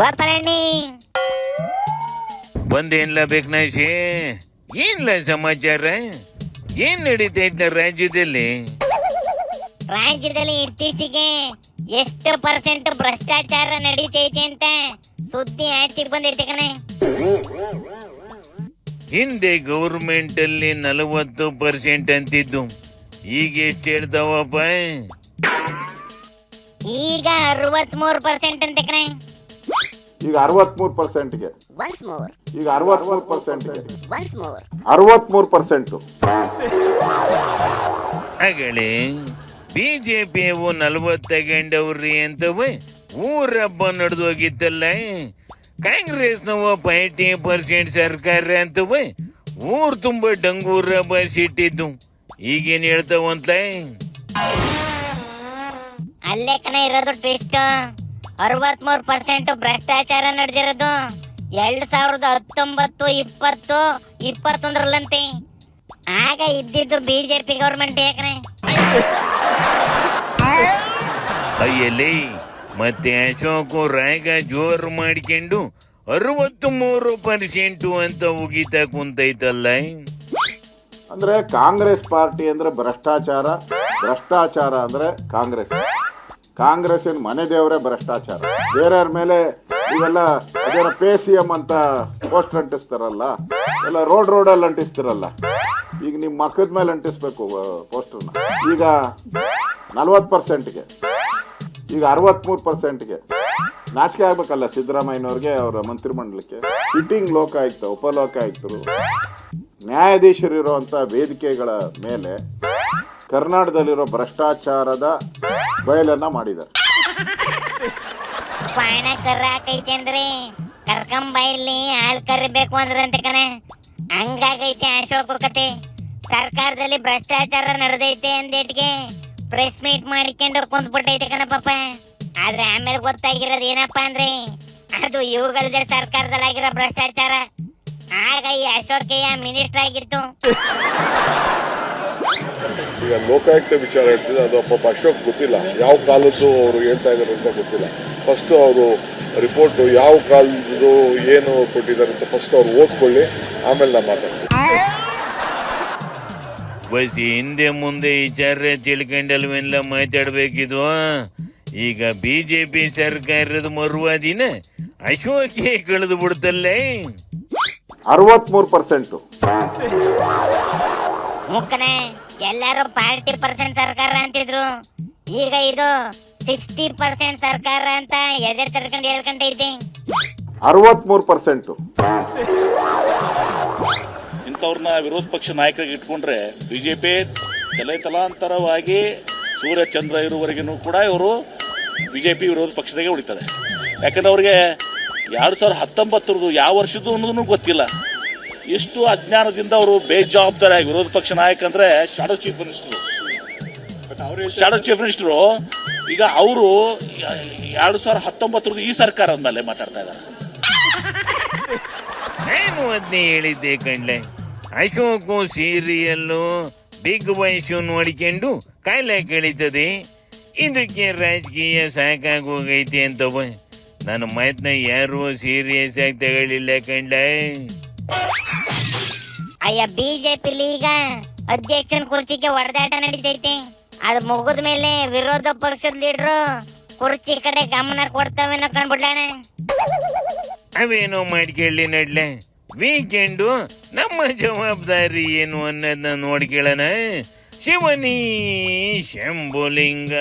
ವಾಪರಣಿ ಬಂದೇನ್ಲ ಬೇಕನಾಶಿ, ಏನ್ಲ ಸಮಾಚಾರ? ಏನ್ ನಡೀತೈತೆ ರಾಜ್ಯದಲ್ಲಿ? ರಾಜ್ಯದಲ್ಲಿ ಇತ್ತೀಚೆಗೆ ಎಷ್ಟು ಪರ್ಸೆಂಟ್ ಭ್ರಷ್ಟಾಚಾರ ನಡೀತೈತೆ ಅಂತ ಸುದ್ದಿ ಆಚೆಗೆ ಬಂದೈತೆ ಕಣೆ. ಹಿಂದೆ ಗೌರ್ಮೆಂಟ್ ಅಲ್ಲಿ 40% ಅಂತಿದ್ದು, ಈಗ ಎಷ್ಟು ಹೇಳ್ತಾವಪ್ಪ? ಈಗ 63% ಅಂತೆ ಕಣೆ. ಈಗ 63%ಗೆ ಈಗ 63%ಗೆ 63%. ಆಗಲೇ ಬಿಜೆಪಿಯವು 40 ತಗೊಂಡವ್ರಿ ಅಂತವ ಊರಬ್ಬ ನಡೆದು ಹೋಗಿತ್ತಲ್ಲ. ಕಾಂಗ್ರೆಸ್ನವ 50% ಸರ್ಕಾರ ಅಂತವ ಊರ್ ತುಂಬ ಡಂಗೂರ ಬರ್ಸಿಟ್ಟಿದ್ದು. ಈಗೇನ್ ಹೇಳ್ತಾವಂತ? ಅಲ್ಲೇ ಕಣ ಇರೋದು ಟ್ವಿಸ್ಟ್. 63% ಭ್ರಷ್ಟಾಚಾರ ನಡೆದಿರೋದು 2019, 20, 21 ಆಗ ಇದ್ದಿದ್ದು ಬಿಜೆಪಿ ಗೌರ್ಮೆಂಟ್ ಯಾಕನೆ. ಅಯ್ಯಲೇ, ಮತ್ತೆ ಅಶೋಕ್ ರಾಗ ಜೋರು ಮಾಡ್ಕೊಂಡು 63% ಅಂತ ಉಗಿತಾ ಕುಂತೈತಲ್ಲ. ಅಂದ್ರೆ ಕಾಂಗ್ರೆಸ್ ಪಾರ್ಟಿ ಅಂದ್ರೆ ಭ್ರಷ್ಟಾಚಾರ, ಭ್ರಷ್ಟಾಚಾರ ಅಂದ್ರೆ ಕಾಂಗ್ರೆಸ್ಸಿನ ಮನೆ ದೇವರೇ ಭ್ರಷ್ಟಾಚಾರ. ಬೇರೆಯವ್ರ ಮೇಲೆ ಇವೆಲ್ಲ ಅದೇನೋ PCM ಅಂತ ಪೋಸ್ಟರ್ ಅಂಟಿಸ್ತಾರಲ್ಲ, ಎಲ್ಲ ರೋಡಲ್ಲಿ ಅಂಟಿಸ್ತಾರಲ್ಲ, ಈಗ ನಿಮ್ಮ ಮಕ್ಕದ ಮೇಲೆ ಅಂಟಿಸ್ಬೇಕು ಪೋಸ್ಟರ್ನ. ಈಗ 40%ಗೆ ಈಗ 63%ಗೆ ನಾಚಿಕೆ ಆಗ್ಬೇಕಲ್ಲ ಸಿದ್ದರಾಮಯ್ಯನವ್ರಿಗೆ, ಅವರ ಮಂತ್ರಿಮಂಡಲಕ್ಕೆ. ಸಿಟ್ಟಿಂಗ್ ಲೋಕಾಯುಕ್ತ, ಉಪಲೋಕಾಯುಕ್ತರು, ನ್ಯಾಯಾಧೀಶರು ಇರುವಂಥ ವೇದಿಕೆಗಳ ಮೇಲೆ ಕರ್ನಾಟಕದಲ್ಲಿರೋ ಭ್ರಷ್ಟಾಚಾರದ ಬಯಲನ್ನ ಮಾಡಿದ್ದಾರೆ. ಪಾಣ ಕರ್ರ ಹಾಕೈತೆ ಅಂದ್ರೆ ಕರ್ಕಂಬೈಲಿ ಹಾಳು ಕರಿಬೇಕು ಅಂದ್ರಂತೆ ಕಣ. ಹಂಗಾಗೈತೆ ಅಶೋಕ್ ಕತೆ. ಸರ್ಕಾರದಲ್ಲಿ ಭ್ರಷ್ಟಾಚಾರ ನಡೆದೈತೆ ಅಂದೇಟ್ಗೆ ಪ್ರೆಸ್ ಮೀಟ್ ಮಾಡಿಕೊಂಡು ಕುಂತ್ಬಿಟ್ಟೈತೆ ಕಣ ಪಾಪ. ಆದ್ರೆ ಆಮೇಲೆ ಗೊತ್ತಾಗಿರೋದು ಏನಪ್ಪ ಅಂದ್ರೆ ಅದು ಇವುಗಳದೇ ಸರ್ಕಾರದಲ್ಲಿ ಆಗಿರೋ ಭ್ರಷ್ಟಾಚಾರ. ಆಗ ಈ ಅಶೋಕಯ್ಯ ಮಿನಿಸ್ಟರ್ ಆಗಿತ್ತು. ಈಗ ಲೋಕಾಯುಕ್ತ ವಿಚಾರ ಹೇಳ್ತಿದ್ರೆ ಅದು ಪಾಪ ಅಶೋಕ್ ಗೊತ್ತಿಲ್ಲ, ಯಾವ ಕಾಲದ್ದು ಅವರು ಹೇಳ್ತಾ ಇದ್ದಾರೆ ಅಂತ ಗೊತ್ತಿಲ್ಲ. ಫಸ್ಟ್ ಅವರು ರಿಪೋರ್ಟ್ ಯಾವ ಕಾಲದ್ದು ಏನು ಕೊಟ್ಟಿದ್ದಾರೆ ಅಂತ ಫಸ್ಟ್ ಅವ್ರು ಓದ್ಕೊಳ್ಳಿ, ಆಮೇಲೆ ನಾವು ಮಾತಾಡ್ತೀವಿ. ಬಸ್ ಹಿಂದೆ ಮುಂದೆ ವಿಚಾರ ತಿಳ್ಕೊಂಡಲ್ವೆಲ್ಲ ಮಾತಾಡ್ಬೇಕಿದ್ವ. ಈಗ ಬಿಜೆಪಿ ಸರ್ಕಾರದ ಮರುವಾದಿನ ಅಶೋಕೆ ಕಳೆದು ಬಿಡ್ತಲ್ಲೇ. 63%. ಮುಕ್ಕನೆ ಎಲ್ಲಾರು 40% ಸರ್ಕಾರ ಅಂತಿದ್ರು. ಈಗ ಇದು 60% ಸರ್ಕಾರ ಅಂತ ಎದೆ ತಡ್ಕೊಂಡು ಹೇಳ್ಕೊಂಡೈತಿ. 63%. ಇಂಥವ್ರನ್ನ ವಿರೋಧ ಪಕ್ಷ ನಾಯಕರಿಗೆ ಇಟ್ಕೊಂಡ್ರೆ ಬಿಜೆಪಿ ತಲಾಂತರವಾಗಿ ಸೂರ್ಯಚಂದ್ರ ಇರುವವರೆಗೂ ಕೂಡ ಇವರು ಬಿಜೆಪಿ ವಿರೋಧ ಪಕ್ಷದಾಗೆ ಉಳಿತದೆ. ಯಾಕಂದ್ರೆ ಅವ್ರಿಗೆ 2019 ಯಾವ ವರ್ಷದ್ದು ಅನ್ನೋದನ್ನು ಗೊತ್ತಿಲ್ಲ. ಎಷ್ಟು ಅಜ್ಞಾನದಿಂದ ಅವರು ಬೇಜವಾಬ್ದಾರಿಯಾಗಿ ವಿರೋಧ ಪಕ್ಷ ನಾಯಕ ಅಂದ್ರೆ ಶಾಡೋ ಚೀಫ್ ಮಿನಿಸ್ಟರು ಈಗ ಅವರು 2019 ಈ ಸರ್ಕಾರದ ಮೇಲೆ ಮಾತಾಡ್ತಾ ಇದ್ದಾರೆ. ನಾನು ಅದನ್ನೇ ಹೇಳಿದ್ದೆ ಕಣ್ಲೆ. ಅಶೋಕು ಸೀರಿಯಲ್ಲು ಬಿಗ್ ವಯಸ್ಸು ನೋಡಿಕೊಂಡು ಕಾಯಿಲೆ ಕಳೀತದೆ, ಇದಕ್ಕೆ ರಾಜಕೀಯ ಸಾಕಾಗೋಗೈತೆ ಅಂತವ. ನನ್ನ ಮಾತನ್ನ ಯಾರು ಸೀರಿಯಸ್ ಆಗಿ ತಗೊಳ್ಳಿಲ್ಲ ಕಣ್ಲೆ. ಅಯ್ಯ ಬಿಜೆಪಿಲಿ ಈಗ ಅಧ್ಯಕ್ಷನ ಕುರ್ಚಿಗೆ ಹೊಡೆದಾಟ ನಡೀತೈತೆ. ಅದು ಮುಗಿದ ಮೇಲೆ ವಿರೋಧ ಪಕ್ಷದ ಲೀಡ್ರು ಕುರ್ಚಿ ಕಡೆ ಗಮನ ಕೊಡ್ತಾವೆ ಕಂಡ್ಬಿಡ್ಲಾಣ. ಅವೇನೋ ಮಾಡ್ಕೊಳ್ಳಿ ನಡ್ಲೆ. ವೀಕೆಂಡು ನಮ್ಮ ಜವಾಬ್ದಾರಿ ಏನು ಅನ್ನೋದನ್ನ ನೋಡ್ಕೊಳ್ಳೋಣ. ಶಿವನಿ ಶಂಭುಲಿಂಗ.